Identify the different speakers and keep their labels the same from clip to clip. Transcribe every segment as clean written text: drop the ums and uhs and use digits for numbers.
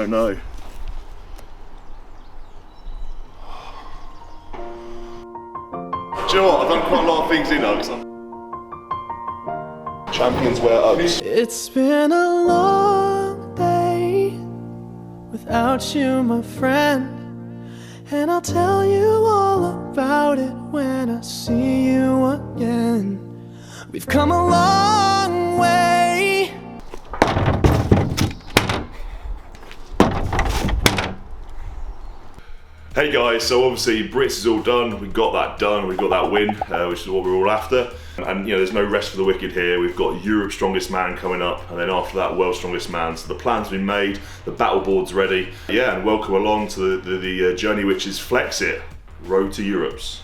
Speaker 1: No. Do you know what? I've done quite a lot of things in Uggs. Champions wear Uggs.
Speaker 2: It's been a long day without you, my friend, and I'll tell you all about it when I see you again. We've come a long way.
Speaker 1: Hey guys, so obviously Brits is all done, we got that done, we got that win, which is what we're all after. And you know, there's no rest for the wicked here. We've got Europe's Strongest Man coming up, and then after that, World's Strongest Man. So the plan's been made, the battle board's ready. Yeah, and welcome along to the journey which is Flexit, Road to Europe's.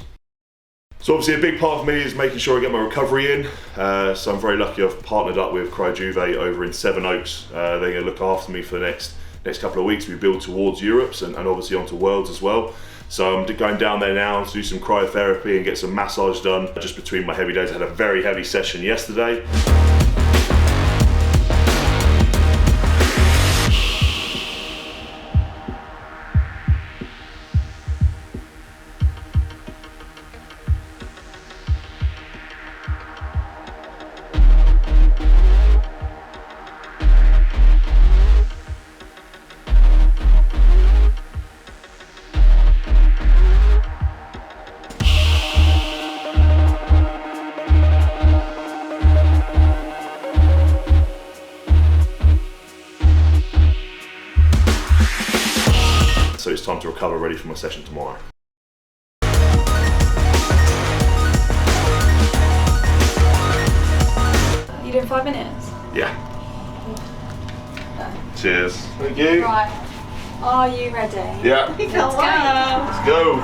Speaker 1: So obviously a big part of me is making sure I get my recovery in. So I'm very lucky I've partnered up with Cryotherapy over in Sevenoaks. They're going to look after me for the next couple of weeks. We build towards Europe's and obviously onto Worlds as well. So I'm going down there now to do some cryotherapy and get some massage done just between my heavy days. I had a very heavy session yesterday. So it's time to recover, ready for my session tomorrow.
Speaker 3: You doing 5 minutes?
Speaker 1: Yeah. Cheers. Thank you.
Speaker 3: Right. Are you ready?
Speaker 1: Yeah.
Speaker 3: Let's go.
Speaker 1: Let's go.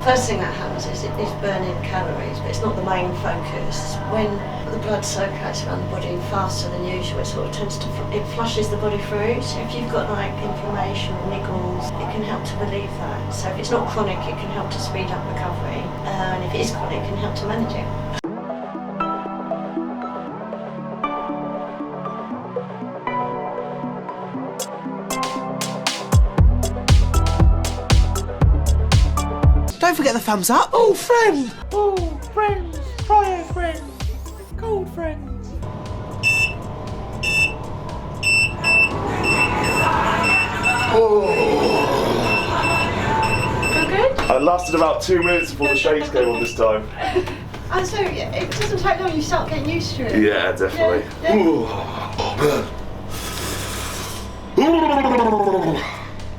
Speaker 4: First thing that happens is it's burning calories, but it's not the main focus. When the blood circulates around the body faster than usual, it sort of tends to, it flushes the body through. So if you've got like inflammation or niggles, it can help to relieve that. So if it's not chronic, it can help to speed up recovery. And if it is chronic, it can help to manage it.
Speaker 2: Don't forget the thumbs up. Oh, friend. Oh, friends. Cryo friends. Cold friends.
Speaker 3: Feel good?
Speaker 1: I lasted about 2 minutes before the shakes came on this time.
Speaker 4: And so it doesn't take long, you start getting used to it.
Speaker 1: Yeah, definitely.
Speaker 4: Yeah.
Speaker 1: Ooh. Oh, man.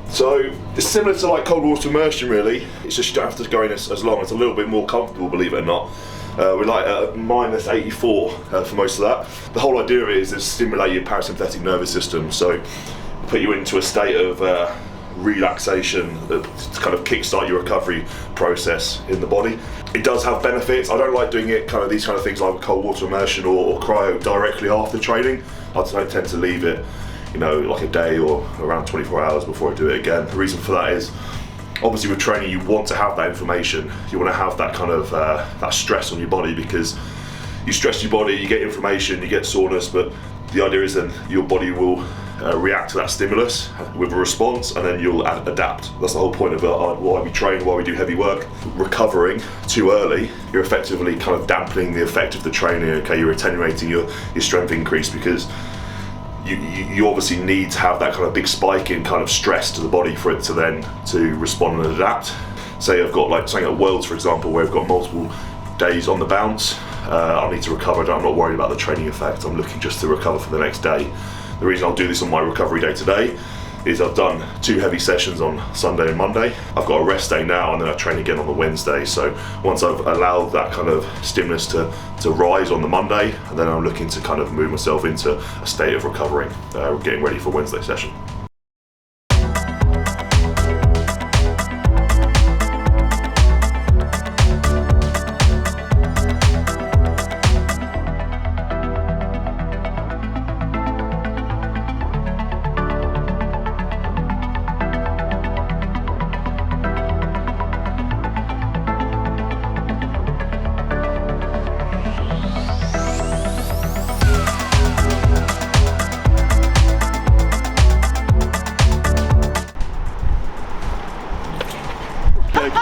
Speaker 1: So it's similar to like cold water immersion really. It's just you don't have to go in as long. It's a little bit more comfortable, believe it or not. We're like at minus 84 for most of that. The whole idea is to stimulate your parasympathetic nervous system. So put you into a state of relaxation to kind of kickstart your recovery process in the body. It does have benefits. I don't like doing it kind of these kind of things like cold water immersion or cryo directly after training. I tend to leave it, you know, like a day or around 24 hours before I do it again. The reason for that is obviously with training you want to have that inflammation. You want to have that kind of that stress on your body, because you stress your body, you get inflammation, you get soreness, but the idea is then your body will react to that stimulus with a response, and then you'll adapt. That's the whole point of why we train, why we do heavy work. Recovering too early, you're effectively kind of dampening the effect of the training. Okay, you're attenuating your strength increase, because you obviously need to have that kind of big spike in kind of stress to the body for it to then to respond and adapt. Say I've got like something at Worlds, for example, where I've got multiple days on the bounce. I need to recover. I'm not worried about the training effect. I'm looking just to recover for the next day. The reason I'll do this on my recovery day today is I've done 2 heavy sessions on Sunday and Monday. I've got a rest day now, and then I train again on the Wednesday. So once I've allowed that kind of stimulus to rise on the Monday, and then I'm looking to kind of move myself into a state of recovering, getting ready for Wednesday session.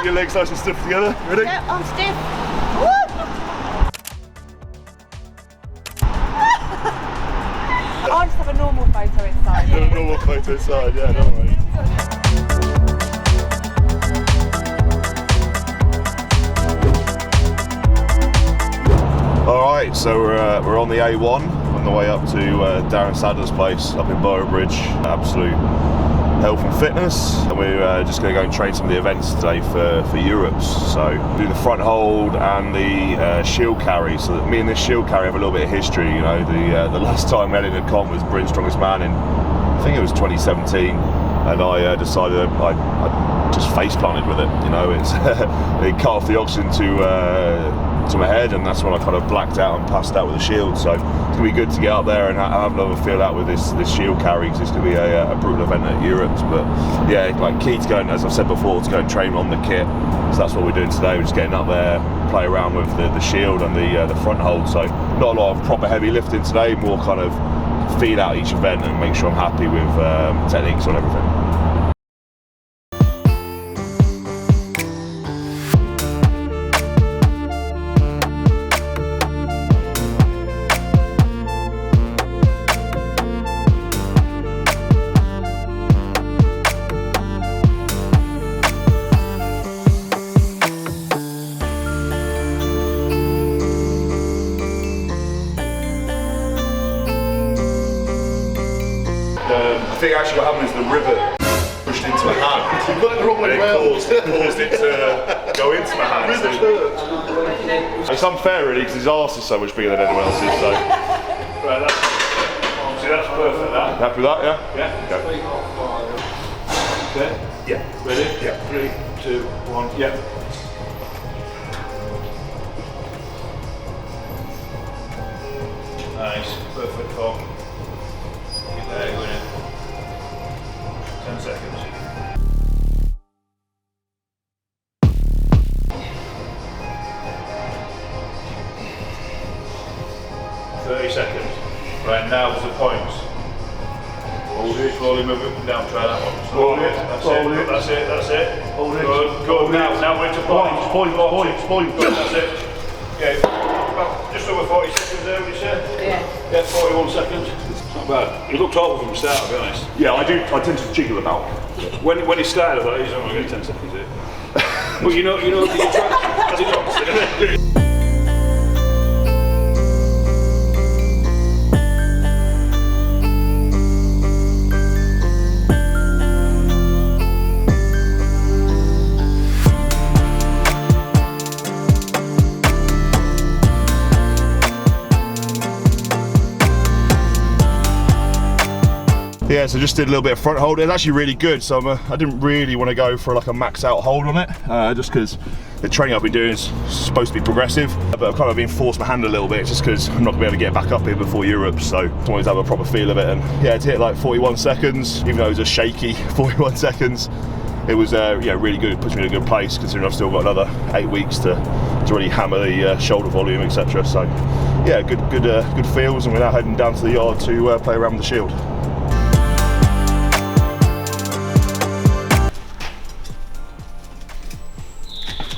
Speaker 1: Keep your legs nice and stiff together. Ready?
Speaker 4: Yeah, I'm stiff.
Speaker 3: I'll just have a normal photo inside.
Speaker 1: A normal photo inside, yeah, don't worry. Alright, so we're on the A1 on the way up to Darren Sadler's place up in Bowerbridge. Absolute health and fitness, and we're just going to go and train some of the events today for Europe's. So do the front hold and the shield carry. So that me and this shield carry have a little bit of history. You know, the last time we had in a comp was Britain's Strongest Man in, I think it was 2017, and I decided I just face planted with it. You know, it's it cut off the oxygen to my head, and that's when I kind of blacked out and passed out with the shield. So it's gonna be good to get up there and have another feel out with this shield carry, because it's gonna be a brutal event at Europe's. But yeah, like key to going, as I've said before, to go and train on the kit. So that's what we're doing today. We're just getting up there, play around with the shield and the front hold. So not a lot of proper heavy lifting today, more kind of feel out each event and make sure I'm happy with techniques on everything. I think actually what happened is the rivet pushed into my hand. You got it the wrong way around. Caused it to go into my hand. It's unfair really, because his arse is so much bigger than anyone else's. So.
Speaker 5: Right, see, that's perfect. That.
Speaker 1: Happy with that? Yeah.
Speaker 5: Yeah.
Speaker 1: Okay.
Speaker 5: Okay.
Speaker 1: Yeah.
Speaker 5: Ready?
Speaker 1: Yeah.
Speaker 5: 3, 2, 1. Yeah. Nice. Perfect form. Keep that going in. 10 seconds. 30 seconds. Right, now is the points. Hold it. Slowly move it up and down. Try that one.
Speaker 1: Hold it.
Speaker 5: That's
Speaker 1: Hold
Speaker 5: it.
Speaker 1: it.
Speaker 5: That's it. That's it.
Speaker 1: Hold it.
Speaker 5: Good. Now we're to points.
Speaker 1: Points.
Speaker 5: Good. That's it. Yeah. About just over 40 seconds there, would you say? Yeah, 41 seconds. It's not bad. He looked awful from the start, to be honest.
Speaker 1: Yeah, I tend to jiggle about.
Speaker 5: When he started, I thought he's only going to get 10 seconds here. But you know, the attraction, as he knows.
Speaker 1: Yeah, so just did a little bit of front hold. It's actually really good, so I didn't really want to go for like a max out hold on it, just because the training I've been doing is supposed to be progressive, but I've kind of been forced my hand a little bit just because I'm not going to be able to get back up here before Europe, so I wanted to have a proper feel of it. And yeah, to hit like 41 seconds, even though it was a shaky 41 seconds, it was yeah, really good. It puts me in a good place considering I've still got another 8 weeks to really hammer the shoulder volume, etc. So yeah, good feels, and we're now heading down to the yard to play around with the shield.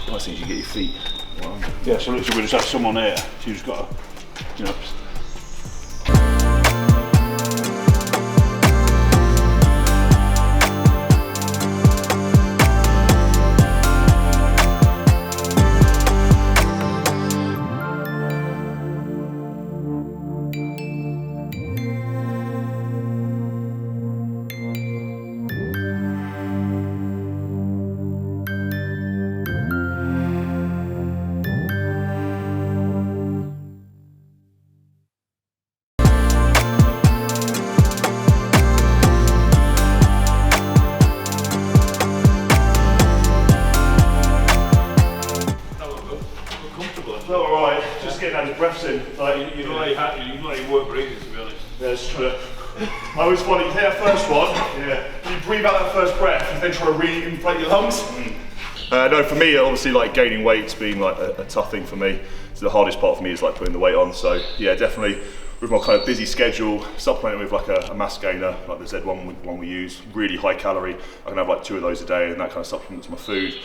Speaker 1: Nice thing is you get your feet.
Speaker 5: Yeah, so literally we just have someone here, so you just got to, you know.
Speaker 1: Felt alright, just getting out his breaths in. Like,
Speaker 5: You weren't breathing, to be honest.
Speaker 1: Yeah, just trying to. I always find you take that first one, you breathe out that first breath, and then try to re-inflate your lungs. No, for me, obviously, like gaining weight's been like a tough thing for me. So the hardest part for me is like putting the weight on. So yeah, definitely with my kind of busy schedule, supplementing with like a mass gainer, like the Z1 one we use, really high calorie. I can have like 2 of those a day, and that kind of supplements my food.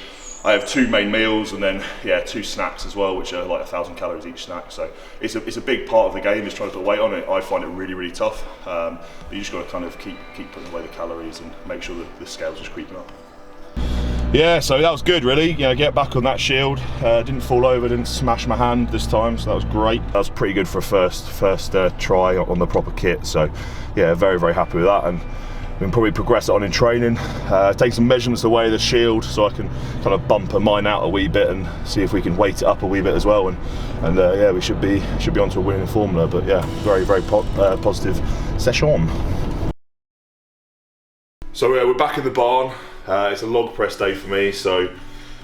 Speaker 1: I have 2 main meals and then 2 snacks as well, which are like 1,000 calories each snack. So it's a big part of the game is trying to put weight on it. I find it really tough. But you just got to kind of keep putting away the calories and make sure that the scale's just creeping up. Yeah, so that was good really. You know, get back on that shield. Didn't fall over, didn't smash my hand this time, so that was great. That was pretty good for a first try on the proper kit. So yeah, very happy with that. And we can probably progress it on in training, take some measurements away of the shield so I can kind of bumper mine out a wee bit and see if we can weight it up a wee bit as well. And yeah, we should be onto a winning formula. But yeah, very positive session. So we're back in the barn. It's a log press day for me, so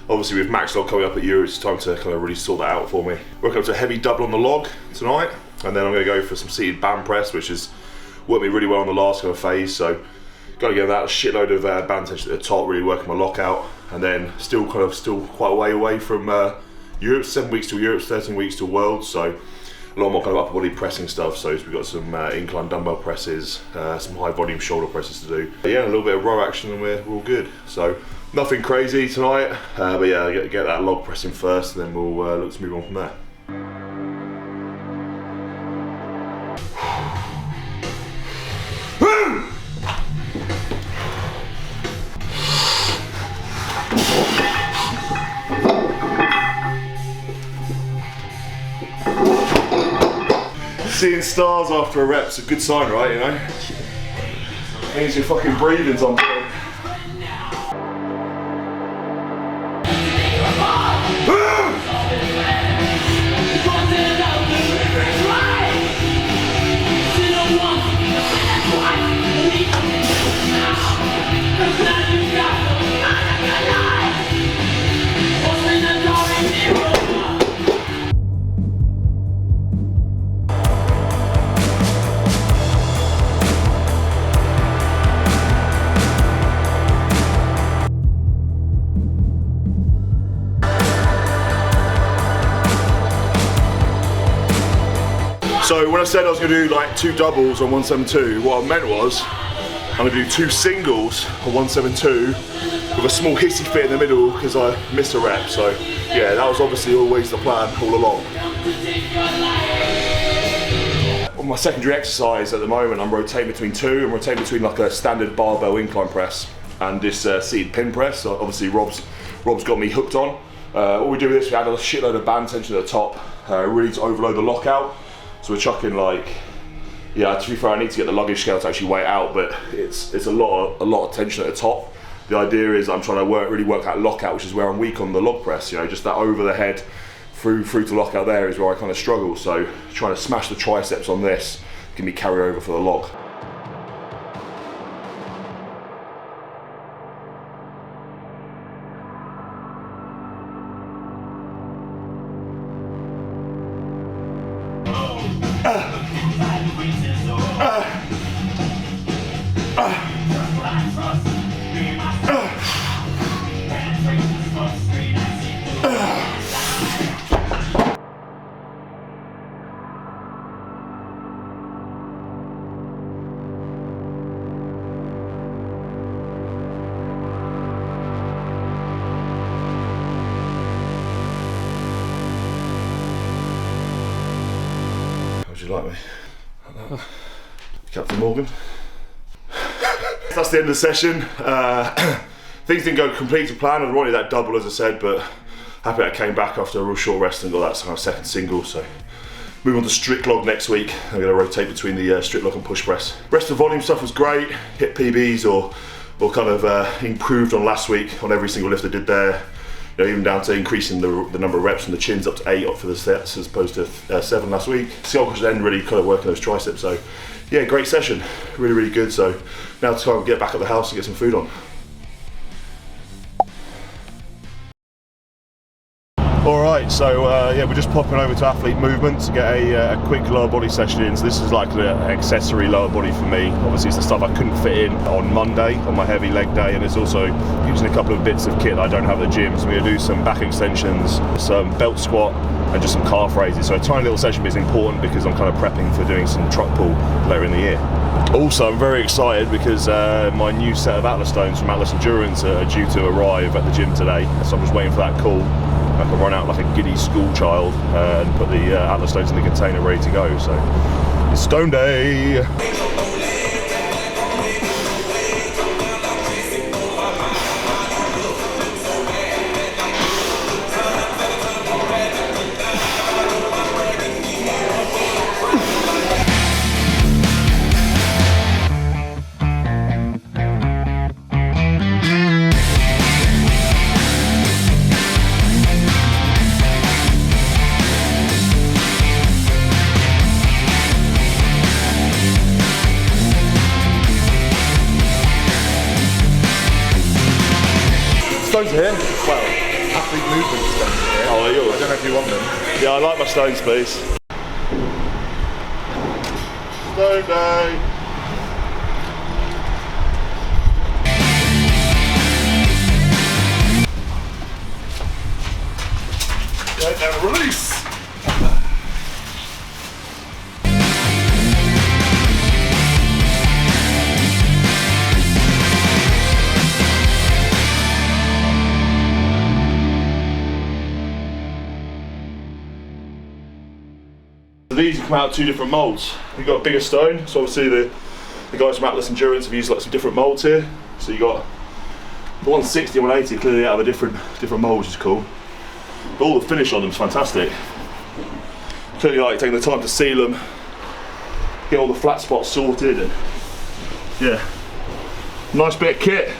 Speaker 1: obviously with max log coming up at you, it's time to kind of really sort that out for me. Working up to a heavy double on the log tonight, and then I'm going to go for some seated band press, which has worked me really well on the last kind of phase. So got to get that shitload of band tension at the top, really working my lockout, and then still quite a way away from Europe. 7 weeks till Europe, 13 weeks till Worlds, so a lot more kind of upper body pressing stuff. So we've got some incline dumbbell presses, some high volume shoulder presses to do. But yeah, a little bit of row action and we're all good. So nothing crazy tonight, but yeah, get that log pressing first, and then we'll look to move on from there. Seeing stars after a rep's a good sign, right, you know? It means your fucking breathing's on point. So when I said I was going to do like 2 doubles on 172, what I meant was I'm going to do 2 singles on 172 with a small hissy fit in the middle because I missed a rep. So yeah, that was obviously always the plan all along. On my secondary exercise at the moment, I'm rotating between 2. I'm rotating between like a standard barbell incline press and this seated pin press. So obviously Rob's got me hooked on. What we do with this, we add a shitload of band tension at the top, really to overload the lockout. So we're chucking like, yeah, to be fair, I need to get the luggage scale to actually weigh it out, but it's a lot of tension at the top. The idea is I'm trying to really work that lockout, which is where I'm weak on the log press, you know, just that over the head through to lockout there is where I kind of struggle. So trying to smash the triceps on this can be carry over for the log. You like me? Captain Morgan. That's the end of the session. Things didn't go complete to plan. I wanted that double, as I said, but happy that I came back after a real short rest and got that kind of second single. So move on to strict log next week. I'm going to rotate between the strict log and push press. Rest of the volume stuff was great. Hit PBs or kind of improved on last week on every single lift I did there. You know, even down to increasing the number of reps from the chins up to 8 up for the sets as opposed to 7 last week. Skull crush then really kind of working those triceps. So yeah, great session, really good. So now it's time to get back at the house and get some food on. Alright, so yeah, we're just popping over to Athlete Movement to get a quick lower body session in. So this is like the accessory lower body for me. Obviously it's the stuff I couldn't fit in on Monday, on my heavy leg day, and it's also using a couple of bits of kit that I don't have at the gym. So we're going to do some back extensions, some belt squat, and just some calf raises. So a tiny little session is important because I'm kind of prepping for doing some truck pull later in the year. Also, I'm very excited because my new set of Atlas stones from Atlas Endurance are due to arrive at the gym today. So I'm just waiting for that call. I can run out like a giddy school child and put the Atlas stones in the container ready to go. So it's stone day. Stones are here?
Speaker 6: Well, Athlete Movement stones are here.
Speaker 1: Oh, they're yours?
Speaker 6: I don't know if you want them.
Speaker 1: Yeah, I like my stones, please. Stone day. Right, now release. These come out two different moulds. We've got a bigger stone, so obviously the guys from Atlas Endurance have used like some different moulds here. So you got the 160 and 180 clearly out of a different mould, which is cool. But all the finish on them is fantastic. Clearly like taking the time to seal them, get all the flat spots sorted, and yeah, nice bit of kit.